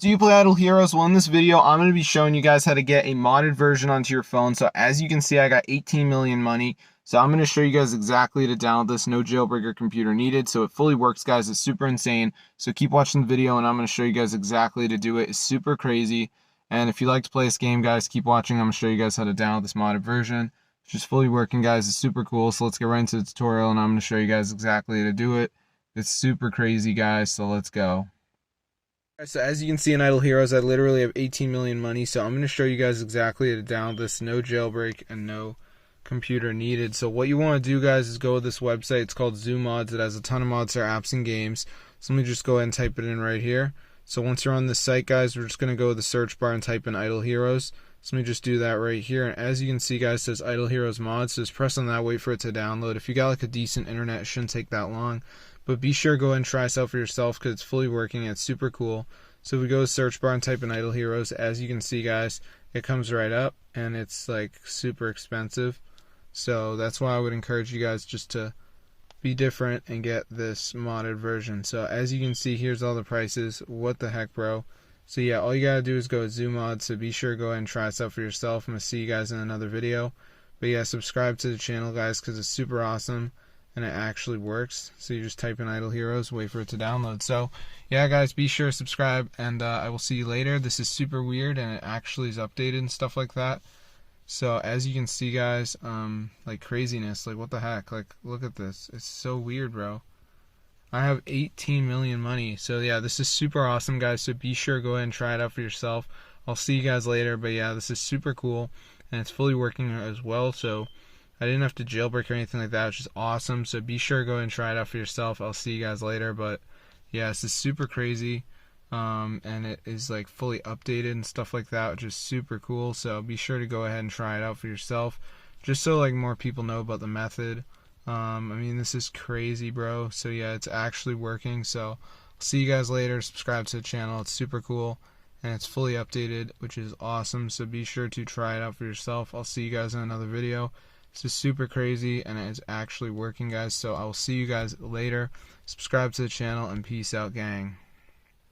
Do you play Idle Heroes? Well, in this video, I'm going to be showing you guys how to get a modded version onto your phone. So as you can see, I got 18 million money. So I'm going to show you guys exactly to download this. No jailbreak or computer needed. So it fully works, guys. It's super insane. So keep watching the video and I'm going to show you guys exactly to do it. It's super crazy. And if you like to play this game, guys, keep watching. I'm going to show you guys how to download this modded version. It's just fully working, guys. It's super cool. So let's get right into the tutorial and I'm going to show you guys exactly to do it. It's super crazy, guys. So let's go. So as you can see in Idle Heroes, I literally have 18 million money, so I'm going to show you guys exactly how to download this. No jailbreak and no computer needed. So what you want to do, guys, is go to this website. It's called Zoo Mods. It has a ton of mods for apps and games. So let me just go ahead and type it in right here. So once you're on this site, guys, we're just going to go to the search bar and type in Idle Heroes. So let me just do that right here. And as you can see, guys, it says Idle Heroes Mods. So just press on that, wait for it to download. If you got like a decent internet, it shouldn't take that long. But be sure to go ahead and try this out for yourself because it's fully working and it's super cool. So if we go to search bar and type in Idle Heroes, as you can see, guys, it comes right up and it's like super expensive. So that's why I would encourage you guys just to be different and get this modded version. So as you can see, here's all the prices. What the heck, bro? So yeah, all you gotta do is go to Zoo Mods. So be sure to go ahead and try this out for yourself. I'm gonna see you guys in another video. But yeah, subscribe to the channel, guys, because it's super awesome and it actually works. So you just type in Idle Heroes, wait for it to download. So yeah, guys, be sure to subscribe and I will see you later. This is super weird and it actually is updated and stuff like that. So as you can see, guys, like craziness, like what the heck, like look at this. It's so weird, bro. I have 18 million money. So yeah, this is super awesome, guys. So be sure to go ahead and try it out for yourself. I'll see you guys later. But yeah, this is super cool and it's fully working as well. So I didn't have to jailbreak or anything like that, which is awesome. So be sure to go and try it out for yourself. I'll see you guys later. But yeah, this is super crazy. And it is like fully updated and stuff like that, which is super cool. So be sure to go ahead and try it out for yourself, just so like more people know about the method. I mean, this is crazy, bro. So yeah, it's actually working. So I'll see you guys later. Subscribe to the channel. It's super cool and it's fully updated, which is awesome. So be sure to try it out for yourself. I'll see you guys in another video. This is super crazy and it's actually working, guys. So I will see you guys later. Subscribe to the channel and peace out, gang.